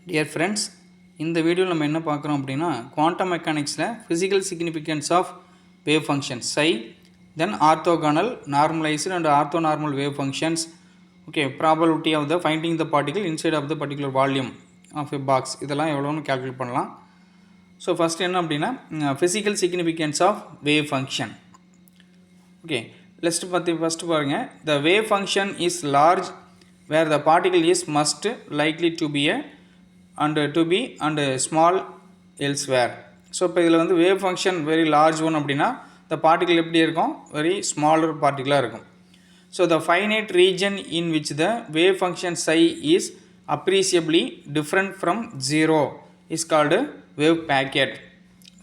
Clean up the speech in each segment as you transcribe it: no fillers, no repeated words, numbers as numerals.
Dear friends, இந்த வீடியோவில் நம்ம என்ன பார்க்குறோம் அப்படின்னா குவாண்டம் மெக்கானிக்ஸில் physical significance of wave functions psi, then orthogonal, normalized and orthonormal wave functions, okay, probability of the finding the particle inside of the particular volume of a box, இதெல்லாம் எவ்வளோன்னு calculate பண்ணலாம். ஸோ ஃபஸ்ட் என்ன அப்படின்னா physical significance of wave function. Okay, let's first பாருங்கள், the wave function is large where the particle is must likely to be and small elsewhere. So இப்போ இதில் வந்து wave function very large one அப்படின்னா இந்த particle எப்படி இருக்கும், very smaller பார்ட்டிகலாக இருக்கும். So the finite region in which the wave function psi is appreciably different from zero is called wave packet.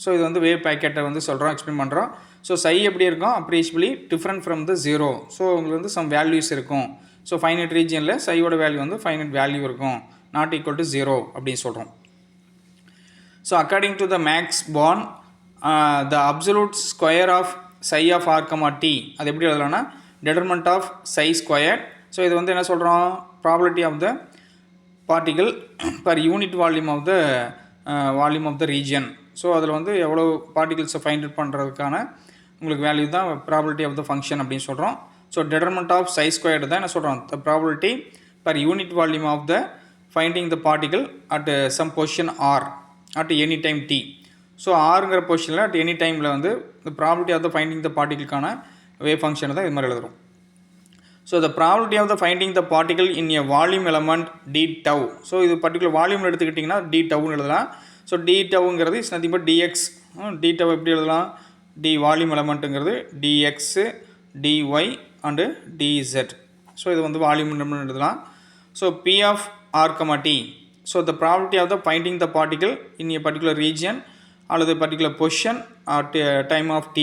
So இது வந்து வேவ் பேக்கெட்டை வந்து சொல்கிறோம், எக்ஸ்பிளைன் பண்ணுறோம். ஸோ psi எப்படி இருக்கும், appreciably different from the zero. So உங்களுக்கு வந்து சம் வேல்யூஸ் இருக்கும். ஸோ ஃபைனைட் ரீஜனில் psiயோட வேல்யூ வந்து ஃபைனைட் வேல்யூ இருக்கும், not equal to 0 அப்படின்னு சொல்கிறோம். So according to the Max Born the absolute square of psi of r, t, அது எப்படி எழுதலாம்னா determinant of psi squared. So இது வந்து என்ன சொல்கிறோம், probability of the particle per unit volume of the region. So அதில் வந்து எவ்வளோ பார்ட்டிகல்ஸை ஃபைண்ட் அவுட் பண்ணுறதுக்கான உங்களுக்கு வேல்யூ தான் probability of the function அப்படின்னு சொல்கிறோம். So determinant of psi squared தான் என்ன சொல்கிறோம், the probability per unit volume of the finding the particle at some position r at any time t. So ஆறுங்கிற பொசிஷனில் at any டைமில் வந்து the probability of the finding the particle-க்கான wave function தான் இது மாதிரி எழுதுகிறோம். So the probability of the finding the particle in a volume element d tau. So இது particular வால்யூமில் எடுத்துக்கிட்டிங்கன்னா d tauன்னு எழுதலாம். ஸோ d tauங்கிறது is nothing but dx. d tau எப்படி எழுதலாம், d வால்யூம் எலமெண்ட்டுங்கிறது dx, dy and dz. So இது வந்து வால்யூம் எலமெண்ட் எழுதலாம். So p of r, t. So the probability of the finding the particle in a particular region அல்லது particular position at time of t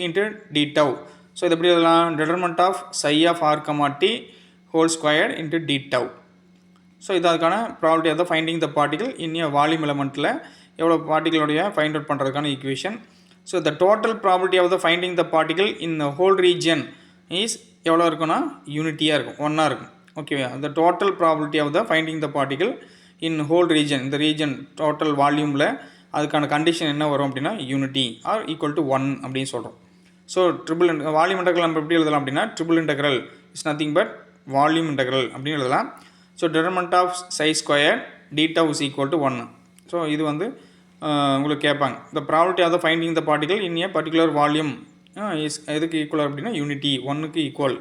into d tau. So இது எப்படி எழுதலாம், determinant of psi of r, t whole squared into d tau. So இது அதுக்கான probability of the finding the particle in a volume elementல எவ்வளோ பார்ட்டிகளுடைய find out பண்ணுறதுக்கான equation. So the total probability of the finding the particle in the whole region is எவ்வளோ இருக்குன்னா யூனிட்டியாக இருக்கும், ஒன்றா இருக்கும். ஓகேவா, the total probability of the finding the particle in whole region, இந்த region total வால்யூமில் அதுக்கான கண்டிஷன் என்ன வரும் அப்படின்னா யூனிட்டி ஆர் ஈக்குவல் டு 1 அப்படின்னு சொல்கிறோம். ஸோ ட்ரிபிள் வால்யூம் இன்டெக்ரல் நம்ம எப்படி எழுதலாம் அப்படின்னா triple integral is nothing but volume integral அப்படின்னு எழுதலாம். So determinant of psi squared d tau is equal to 1. So இது வந்து உங்களுக்கு கேட்பாங்க, the probability of the finding the particle in a particular volume is எதுக்கு ஈக்குவல் அப்படின்னா unity 1க்கு equal.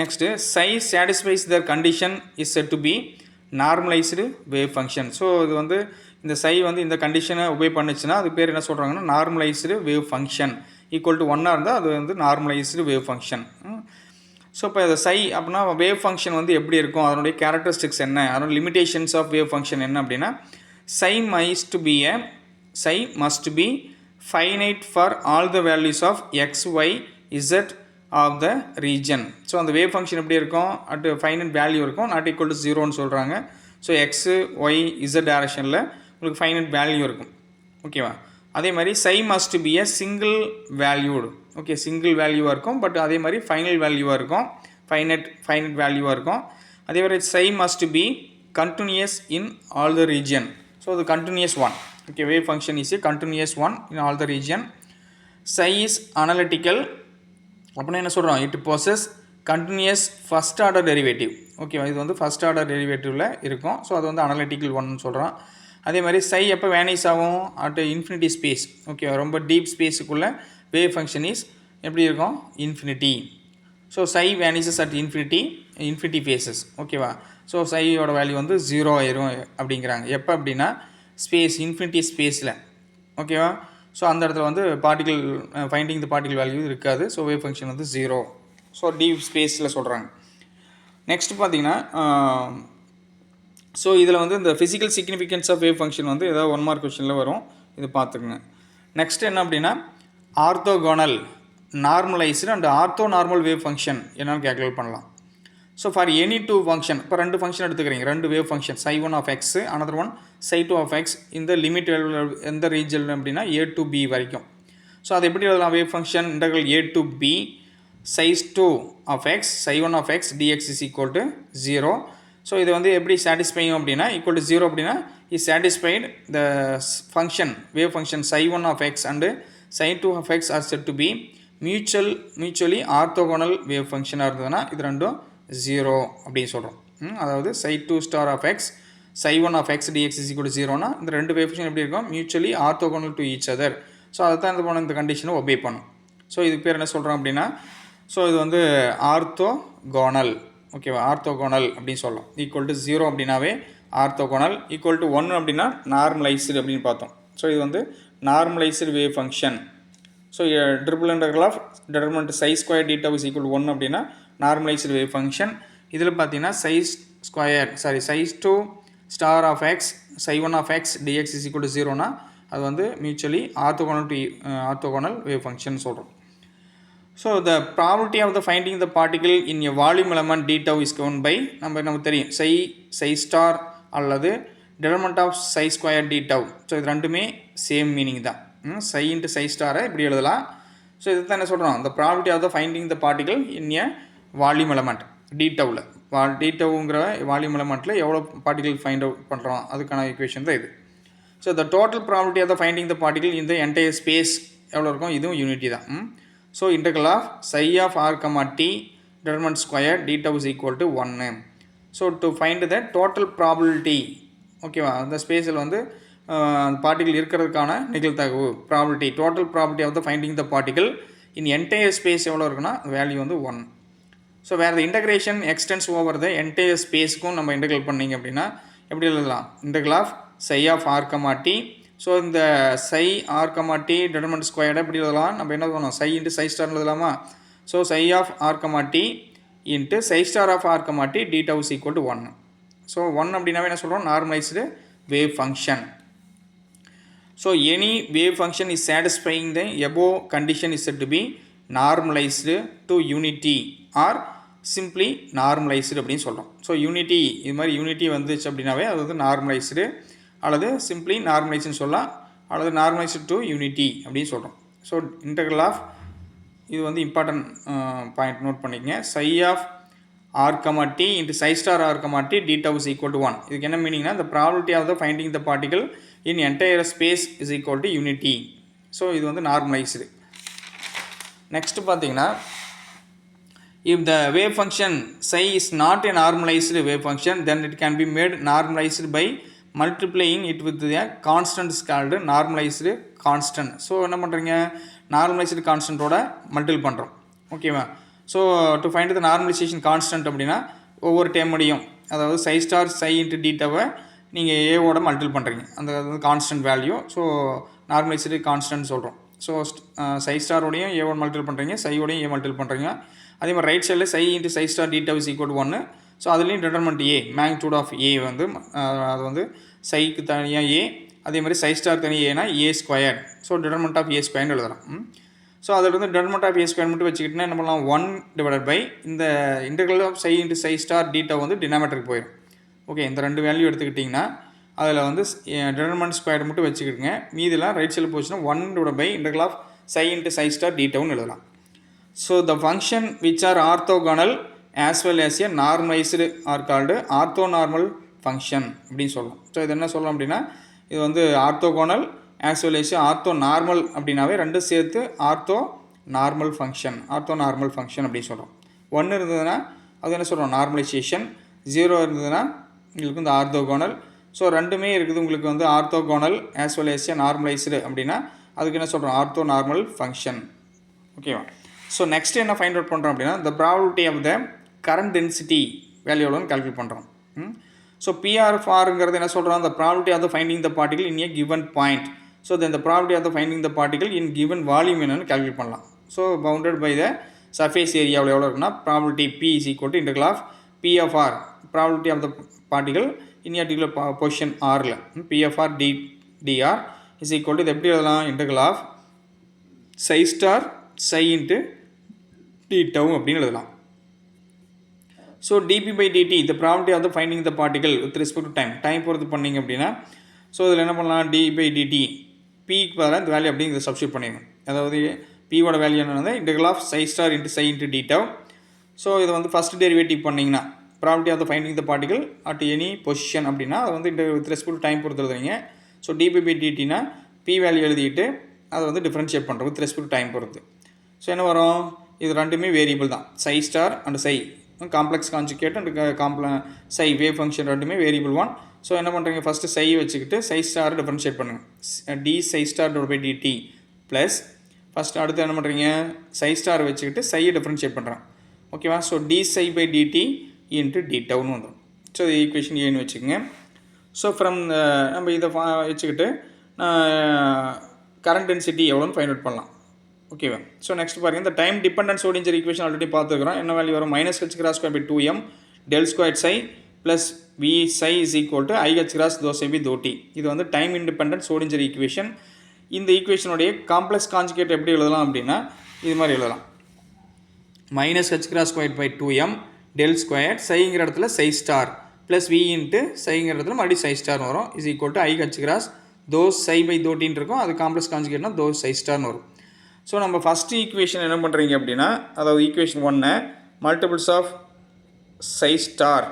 Next psi satisfies their condition is said to be normalised wave function. So இது வந்து இந்த psi வந்து இந்த கண்டிஷனை ஒபே பண்ணுச்சுன்னா அது பேர் என்ன சொல்கிறாங்கன்னா normalised wave function. Equal to 1 இருந்தால் அது வந்து நார்மலைஸ்டு வேவ் ஃபங்க்ஷன். ஸோ இப்போ இந்த psi அப்படின்னா வேவ் ஃபங்க்ஷன் வந்து எப்படி இருக்கும், அதனுடைய கேரக்டரிஸ்டிக்ஸ் என்ன, அதனோட லிமிடேஷன்ஸ் ஆஃப் வேவ் ஃபங்க்ஷன் என்ன அப்படின்னா psi must be finite for all the values of x, y, z of the region. So அந்த வேவ் ஃபங்க்ஷன் எப்படி இருக்கும், அட் ஃபைனட் வேல்யூ இருக்கும், நாட் ஈக்குவல் டு 0ன்னு சொல்கிறாங்க. ஸோ எக்ஸு ஒய் இசட் டேரக்ஷனில் உங்களுக்கு ஃபைனட் வேல்யூ இருக்கும். ஓகேவா, அதே மாதிரி psi must be a single valued. Okay, single வேல்யூவாக இருக்கும், பட் அதே மாதிரி ஃபைனல் வேல்யூவாக இருக்கும், ஃபைனட் வேல்யூவாக இருக்கும். அதே மாதிரி psi must be continuous in all the region. So அது continuous one. Okay, wave function is a continuous one in all the region. psi is analytical அப்படின்னா என்ன சொல்கிறோம், it possess continuous first order derivative. ஓகேவா, இது வந்து first order டெரிவேட்டிவில் இருக்கும். So அது வந்து அனலிட்டிக்கல் ஒன்னு சொல்கிறோம். அதே மாதிரி psi எப்போ வேனிஸ் ஆகும், அட் இன்ஃபினிட்டி ஸ்பேஸ். ஓகேவா, ரொம்ப டீப் ஸ்பேஸுக்குள்ளே வேவ் ஃபங்க்ஷன் இஸ் எப்படி இருக்கும், infinity. So psi vanishes at infinity faces. ஓகேவா, ஸோ psiயோட வேல்யூ வந்து 0 ஆயிரும் அப்படிங்கிறாங்க. எப்போ அப்படின்னா ஸ்பேஸ் இன்ஃபினிட்டி ஸ்பேஸில். ஓகேவா, ஸோ அந்த இடத்துல வந்து particle finding the particle value இருக்காது. ஸோ வேவ் ஃபங்க்ஷன் வந்து 0. ஸோ டீப் ஸ்பேஸில் சொல்கிறாங்க. நெக்ஸ்ட் பார்த்தீங்கன்னா ஸோ இதில் வந்து இந்த physical significance of wave function வந்து ஏதாவது 1 மார்க் கொஸ்டினில் வரும், இது பார்த்துக்குங்க. நெக்ஸ்ட் என்ன அப்படின்னா orthogonal, normalised and orthonormal wave function என்னென்னு கேல்குலேட் பண்ணலாம். So for any two function, இப்போ 2 ஃபங்க்ஷன் எடுத்துக்கிறீங்க, 2 wave function psi 1 of x, another one psi 2 of x, இந்த லிமிட் எந்த ரீஜன் அப்படின்னா a to b வரைக்கும். ஸோ அது எப்படி எழுதலாம், wave function integral a to b psi 2 of x psi 1 of x dx is equal to 0. So இது வந்து எப்படி சாட்டிஸ்ஃபையும் அப்படின்னா ஈக்குவல் டு 0 அப்படின்னா is satisfied the function wave function psi1 of x and psi2 of x are said to be mutually orthogonal wave ஃபங்க்ஷனாக இருந்ததுன்னா இது ரெண்டும் 0 அப்படின்னு சொல்கிறோம். அதாவது psi2 star of x psi1 of x dx is equal to 0னா இந்த ரெண்டு wave function எப்படி இருக்கும், mutually orthogonal to each other. So அதை தான் இந்த கண்டிஷனை ஒபே பண்ணும். ஸோ இதுக்கு பேர் என்ன சொல்கிறோம் அப்படின்னா, ஸோ இது வந்து ஆர்த்தோகோனல், ஓகேவா, ஆர்த்தோகோனல் அப்படின்னு சொல்லலாம். ஈக்குவல் டு 0 அப்படின்னாவே ஆர்த்தோகோனல், ஈக்குவல் டு 1 அப்படின்னா நார்மலைஸ்டு அப்படின்னு பார்த்தோம். ஸோ இது வந்து normalised wave function. So triple integral of determinant psi square d tau is equal to 1 அப்படின்னா நார்மலைஸ்டு வேவ் ஃபங்க்ஷன். இதில் பார்த்தீங்கன்னா psi2 star of x psi1 of x dx is equal to 0னா அது வந்து மியூச்சுவலி ஆர்த்தோகோனல் வேவ் ஃபங்க்ஷன் சொல்கிறோம். So the probability of the finding the particle in a volume element d tau is given by நமக்கு தெரியும் psi star அல்லது determinant of psi square d tau. So இது ரெண்டுமே same meaning தான். psi into psi ஸ்டாரை இப்படி எழுதலாம். So இது தான் என்ன சொல்கிறோம், the probability of the finding the particle in a volume element d tauவில். d tauங்கிற வால்யூம் எலமெண்ட்டில் எவ்வளோ பார்ட்டிகிள் ஃபைண்ட் அவுட் பண்ணுறோம் அதுக்கான ஈக்குவேஷன் தான் இது. So the total probability of the finding the particle இந்த என்டையர் ஸ்பேஸ் எவ்வளோ இருக்கும், இதுவும் யூனிட்டி தான். So integral of psi of r, t determinant square d tau is equal to 1. So to find the total probability, ஓகேவா, அந்த ஸ்பேஸில் வந்து particle இருக்கிறதுக்கான நிகழ்தகவு probability, total probability of the finding the particle in entire space எவ்வளோ இருக்குன்னா value வந்து 1. So வேறு integration extends over the entire ஸ்பேஸுக்கும் நம்ம இன்டெகிரேட் பண்ணிங்க அப்படின்னா எப்படி எழுதலாம், integral of psi of r, t. So இந்த psi r, t டிட்டர்மினன்ட் ஸ்கொயர்டை எப்படி எழுதலாம், நம்ம என்ன பண்ணணும், psi இன்ட்டு psi ஸ்டார் எழுதலாமா. So psi of r, t into psi star of r, t d tau is equal to 1. So 1 அப்படின்னாவே என்ன சொல்கிறோம், normalised wave function. So any wave function is satisfying the above condition is set to be normalised to unity or simply normalised அப்படின்னு சொல்கிறோம். So unity, இது மாதிரி unity வந்துச்சு அப்படின்னாவே அது வந்து நார்மலைஸ்டு அல்லது சிம்பிளி நார்மலைஸ்டுன்னு சொல்லலாம், அல்லது நார்மலைஸ்டு டு யூனிட்டி அப்படின்னு சொல்கிறோம். ஸோ இன்டெக்ரல் ஆஃப், இது வந்து இம்பார்ட்டன்ட் பாயிண்ட் நோட் பண்ணிக்கங்க, psi of r, t into psi star r, t d tau is equal to 1. இதுக்கு என்ன மீனிங்னா, the probability of the finding the particle in entire space is equal to unity. So இது வந்து normalised. Next பார்த்தீங்கன்னா, if the wave function psi is not a normalized wave function, then it can be made normalized by multiplying it with the constant called normalized constant. So என்ன பண்ணுறீங்க, normalised கான்ஸ்டன்ட்டோட multiple பண்ணுறோம், ஓகேவா. So to find the normalisation constant அப்படின்னா ஒவ்வொரு டேர்முடையும், அதாவது psi star psi into d tau நீங்கள் ஏவோட மல்டிபிள் பண்ணுறீங்க, அந்த constant value. So normalised constant சொல்கிறோம். ஸோ psi ஸ்டாரோடையும் ஏவோட மல்டிபிள் பண்ணுறீங்க, psiயோடையும் ஏ மல்டிபிள் பண்ணுறீங்க. அதே மாதிரி ரைட் சைடில் psi into psi star d tau is equal to 1. So அதுலேயும் டிட்டர்மெண்ட் ஏ, மேக்னிடியூட் ஆஃப் ஏ வந்து அது வந்து psiக்கு தனியாக ஏ, அதே மாதிரி psi ஸ்டார் தனியாக ஏன்னா ஏ ஸ்கொயர். ஸோ டிட்டர்மெண்ட் ஆஃப் ஏ ஸ்கொயர்னு எழுதலாம். ஸோ அதில் வந்து டிட்டர்மெண்ட் ஆஃப் ஏ ஸ்கொயர் மட்டும் வச்சுக்கிட்டோன்னா என்ன பண்ணலாம், 1 டிவைடட் பை இந்த integral of psi into psi star d tau வந்து டினாமேட்டருக்கு போயிடும். ஓகே, இந்த ரெண்டு வேல்யூ எடுத்துக்கிட்டிங்கன்னா அதில் வந்து டிட்டர்மெண்ட் ஸ்கொயர் மட்டும் வச்சுக்கிட்டுங்க, மீதிலாம் ரைட் சைடில் போச்சுன்னா 1 divide by integral of psi into psi star d tauன்னு எழுதலாம். So the function which are orthogonal as well as a normalized are called orthonormal function அப்படின்னு சொல்லலாம். ஸோ இது என்ன சொல்லலாம் அப்படின்னா, இது வந்து ஆர்த்தோகோனல் as well as ஆர்த்தோநார்மல் அப்படின்னாவே ரெண்டு சேர்த்து ஆர்த்தோநார்மல் ஃபங்க்ஷன் அப்படின்னு சொல்கிறோம். 1 இருந்ததுன்னா அது என்ன சொல்கிறோம், நார்மலைசேஷன். 0 இருந்ததுன்னா உங்களுக்கு வந்து ஆர்த்தோகோனல். ஸோ ரெண்டுமே இருக்குது உங்களுக்கு வந்து orthogonal as well as normalised அப்படின்னா அதுக்கு என்ன சொல்கிறோம், ஆர்த்தோநார்மல் ஃபங்க்ஷன், ஓகேவா. ஸோ நெக்ஸ்ட் என்ன ஃபைண்ட் அவுட் பண்ணுறோம் அப்படின்னா, the probability of the current density value எவ்வளோன்னு கால்குலேட் பண்ணுறோம். ஸோ PRFRங்கிறது என்ன சொல்கிறோம், the probability of the finding the particle in a given point. So then the probability of the finding the particle in given volume என்னன்னு calculate பண்ணலாம். So bounded by the surface ஏரியாவில் எவ்வளோ இருக்குன்னா, probability P is equal to integral of P of R, probability of the particle in a particular position ஆரில், PFR dr is equal to இது எப்படி எழுதலாம், integral of psi star psi into d tau அப்படின்னு எழுதலாம். So dp by dt the probability of the finding the particle with respect to time பொறுத்து பண்ணிங்க அப்படின்னா, so இதில் என்ன பண்ணலாம், d by dt pக்கு பதிலாக இந்த வேல்யூ அப்படிங்கிறத சப்ஸ்டியூட் பண்ணிடணும். அதாவது pவோட வேல்யூ என்னன்னா integral of psi star into psi into d tau. So இதை வந்து ஃபஸ்ட் டெரிவேட்டிவ் பண்ணிங்கன்னா property of the finding the particle at any position அப்படின்னா அது வந்து வித் ரெஸ்பெக்ட் டைம் பொறுத்து எழுதுறீங்க. ஸோ dp/dtனா p வேல்யூ எழுதிட்டு அதை வந்து டிஃப்ரென்ஷியேட் பண்ணுறோம் வித் ரெஸ்பெக்ட் டைம் பொறுத்து. ஸோ என்ன வரும், இது ரெண்டுமே வேரியபிள் தான், psi star and psi complex conjugate and psi wave function ரெண்டுமே வேரியபிள் ஒன். ஸோ என்ன பண்ணுறீங்க, ஃபஸ்ட்டு சை வச்சுக்கிட்டு சை ஸ்டார் டிஃப்ரென்ஷியேட் பண்ணுங்கள், d psi star by dt plus first அடுத்து என்ன பண்ணுறீங்க, சை ஸ்டார் வச்சுக்கிட்டு சையை டிஃப்ரென்ஷியேட் பண்ணுறேன். ஓகேவா. So d psi by dt into d டவுன்னு வந்துடும். ஸோ இது ஈக்குவேஷன் ஏன்னு வச்சுக்கோங்க. ஸோ ஃப்ரம் நம்ம இதை வச்சுக்கிட்டு கரண்ட் டென்சிட்டி எவ்வளோன்னு ஃபைண்ட் அவுட் பண்ணலாம். ஓகேவா. ஸோ நெக்ஸ்ட் பாருங்கள், இந்த time dependence Schrodinger equation already பார்த்துக்கிறோம். என்ன வேல்யூ வரும், minus h cross square by 2m del square psi plus V psi is equal to i h cross தோ சை பை தோ டி. இது வந்து டைம் இண்டிபெண்டன்ஸ் ஓடிஞ்சர் ஈக்குவேஷன். இந்த ஈக்குவேஷனுடைய காம்ப்ளெக்ஸ் கான்ஜுகேட் எப்படி எழுதலாம் அப்படின்னா இது மாதிரி எழுதலாம், minus h cross square by 2m del square சைங்கிற இடத்துல psi star plus V into சைங்கிற இடத்துல மறுபடியும் சை ஸ்டார் வரும் is equal to i h cross தோ சை பை தோ டின்னு இருக்கும். அது காம்ப்ளெக்ஸ் கான்ஜுகேட்னா தோ சை ஸ்டார்னு வரும். ஸோ நம்ம ஃபஸ்ட்டு ஈக்குவேஷன் என்ன பண்ணுறீங்க அப்படின்னா, அதாவது equation 1 multiples of psi star,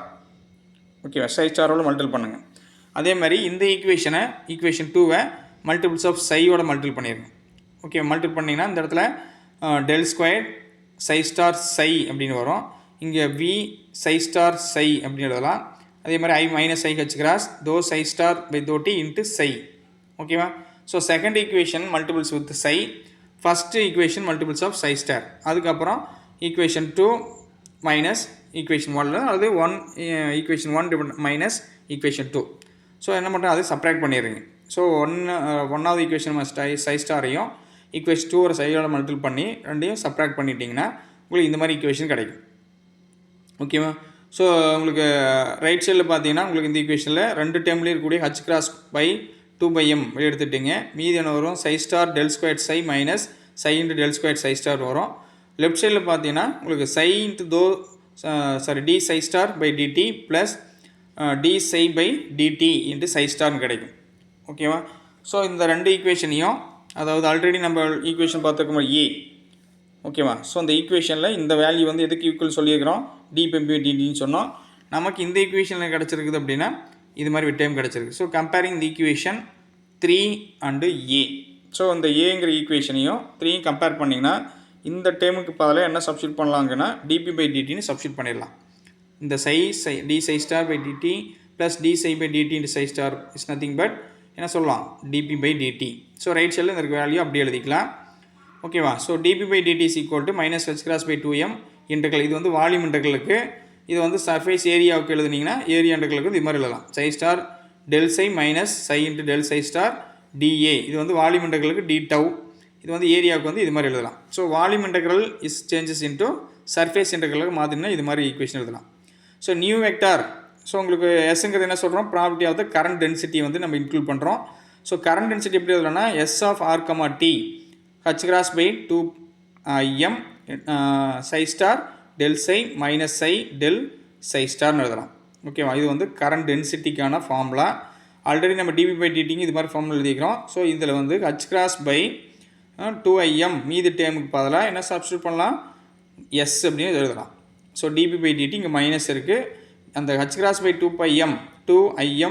ஓகேவா, சை ஸ்டாரோட மல்டிபிள் பண்ணுங்கள். அதே மாதிரி இந்த ஈக்குவேஷன் 2 மல்டிபிள்ஸ் ஆஃப் சையோட மல்டிபிள் பண்ணிடுங்க. ஓகே, மல்டிபிள் பண்ணிங்கன்னா இந்த இடத்துல del square psi star psi அப்படின்னு வரும். இங்கே வி சை ஸ்டார் சை அப்படின்னு எழுதலாம். அதே மாதிரி i minus i h cross தோ சை ஸ்டார் பை தோ டி இன்ட்டு சை. ஓகேவா. So second equation multiples with psi, first equation multiples of psi star, அதுக்கப்புறம் ஈக்குவேஷன் 2 மைனஸ் ஈக்குவேஷன் 1 அது ஈக்குவேஷன் 1 மைனஸ் ஈக்குவேஷன் 2. ஸோ என்ன பண்ணுறோம், அதை சப்ராக்ட் பண்ணிடுறீங்க. So ஒன்றாவது ஈக்குவேஷன் சை ஸ்டாரையும் ஈக்குவேஷன் 2 ஒரு சையோட மல்டிபிள் பண்ணி ரெண்டையும் சப்ராக்ட் பண்ணிட்டீங்கன்னா உங்களுக்கு இந்த மாதிரி ஈக்குவேஷன் கிடைக்கும். ஓகேவா. ஸோ உங்களுக்கு ரைட் சைடில் பார்த்தீங்கன்னா உங்களுக்கு இந்த ஈக்குவேஷனில் ரெண்டு டேர்ம்லேயும் இருக்கக்கூடிய ஹச் கிராஸ் பை 2/m வெளியே எடுத்துட்டிங்க. மீதி என்ன வரும், psi star del square psi minus psi into del square psi star வரும். லெஃப்ட் சைடில் பார்த்தீங்கன்னா உங்களுக்கு psi into d psi star by dt plus d psi by dt into psi ஸ்டார்னு கிடைக்கும். ஓகேவா. ஸோ இந்த ரெண்டு ஈக்குவேஷனையும், அதாவது ஆல்ரெடி நம்ம ஈக்குவேஷன் பார்த்துருக்கோம் ஏ, ஓகேவா. ஸோ அந்த ஈக்குவேஷனில் இந்த வேல்யூ வந்து எதுக்கு ஈக்குவல் சொல்லியிருக்கிறோம், டின்னு சொன்னோம். நமக்கு இந்த ஈக்குவேஷனில் கிடச்சிருக்குது அப்படின்னா இது மாதிரி வித் டைம் கிடச்சிருக்கு. So comparing the equation 3 and A. So இந்த ஏங்கிற ஈக்குவேஷனையும் 3 கம்பேர் பண்ணிங்கன்னா இந்த டேமுக்கு பதிலாக என்ன சப்ஸ்டியூட் பண்ணலாங்கன்னா dp/dtன்னு சப்ஸ்டியூட் பண்ணிடலாம். இந்த psi d psi star by dt plus d psi by dt into psi star is nothing but என்ன சொல்லலாம், dp/dt. ஸோ ரைட் சைடில் இந்த வேல்யூ அப்படி எழுதிக்கலாம். ஓகேவா. So dp/dt is equal to minus h cross by 2m integral. இது வந்து volume இன்டெக்ரலுக்கு, இது வந்து சர்ஃபேஸ் ஏரியாவுக்கு எழுதுனீங்கன்னா ஏரியா இன்டெக்ரலுக்கு இது மாதிரி எழுதலாம், psi star del psi minus psi into del psi star dA. இது வந்து வால்யூம் இன்டெக்ரலுக்கு டி டவ், இது வந்து ஏரியாவுக்கு வந்து இது மாதிரி எழுதலாம். So volume integral is changes into surface இன்டெக்ரலுக்கு மாற்றினா இது மாதிரி ஈக்குவேஷன் எழுதலாம். ஸோ நியூ வெக்டார், ஸோ உங்களுக்கு எஸ்ங்கிறது என்ன சொல்கிறோம், property of the current density வந்து நம்ம இன்க்ளூட் பண்ணுறோம். ஸோ கரண்ட் டென்சிட்டி எப்படி எழுதலாம்னா S of R comma t h cross by 2m psi star del psi minus psi del psi ஸ்டார்னு எழுதலாம். ஓகேவா. இது வந்து கரண்ட் டென்சிட்டிக்கான ஃபார்முலா. ஆல்ரெடி நம்ம dp/dtங்க இது மாதிரி ஃபார்முலா எழுதிக்கிறோம். ஸோ இதில் வந்து ஹச் கிராஸ் பை 2im மீதி டேமுக்கு பதிலாக என்ன சப்ஸ்டியூட் பண்ணலாம், எஸ் அப்படின்னு எழுதலாம். ஸோ dp/dt இங்கே மைனஸ் இருக்குது, அந்த h cross by 2im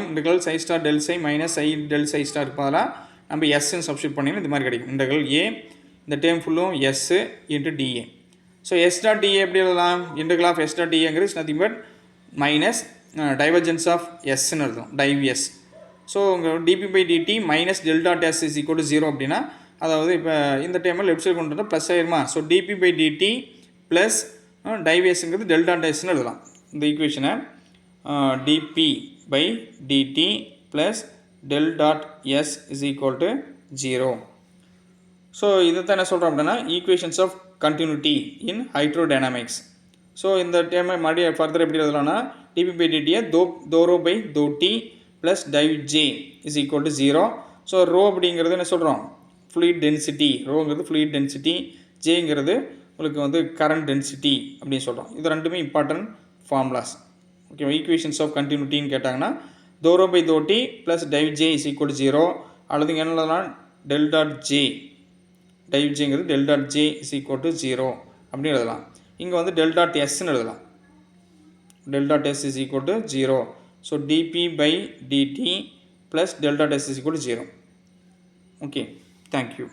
integral psi star del psi minus psi del psi star பதிலாக நம்ம எஸ்ன்னு சப்ஸ்டியூட் பண்ணிங்கன்னா இது மாதிரி கிடைக்கும். இன்டெக்ரல் ஏ, இந்த டேம் ஃபுல்லும் S into dA. So S dot dA எப்படி எழுதலாம், இன்டெக்ரல் ஆஃப் எஸ் டாட் டிஏங்கிறது is nothing but minus divergence of எஸ்ன்னு எழுதும், டைவ் எஸ். ஸோ உங்கள் dp/dt minus del dot S is equal to 0 அப்படின்னா, அதாவது இப்போ இந்த டைமில் லெஃப்ட் சைடு கொண்டு வந்தால் ப்ளஸ் ஆயிருமா. ஸோ dp/dt ப்ளஸ் டைவ் எஸ்ங்கிறது டெல் டாட் எஸ்ன்னு எழுதலாம். இந்த ஈக்குவேஷனை dp/dt ப்ளஸ் del dot s is equal to 0. So இதை தான் என்ன சொல்கிறோம் அப்படின்னா equations of continuity in hydrodynamics. So இந்த டைமை மறுபடியும் ஃபர்தர் எப்படி எழுதலாம்னா dp/dt தோ பை தோ t plus div J is equal to 0. So rho அப்படிங்கிறது என்ன சொல்கிறோம், ஃப்ளூயிட் டென்சிட்டி, ரோங்கிறது ஃப்ளூயிட் டென்சிட்டி, ஜேங்கிறது உங்களுக்கு வந்து கரண்ட் டென்சிட்டி அப்படின்னு சொல்கிறோம். இது ரெண்டுமே இம்பார்ட்டன்ட் ஃபார்முலாஸ். ஓகேவா. ஈக்குவேஷன்ஸ் ஆஃப் கண்டினியூட்டின்னு கேட்டாங்கன்னா தோ ரோ பை தோ t plus div J is equal to 0. அல்லது என்ன எழுதலாம், டெல் டாட் ஜே, டைவ் ஜேங்கிறது del dot J is equal to 0 அப்படின்னு எழுதலாம். இங்கே வந்து டெல் டாட் எஸ்ன்னு எழுதலாம். delta test is equal to 0. So dp by dt plus delta test is equal to 0. Okay, thank you.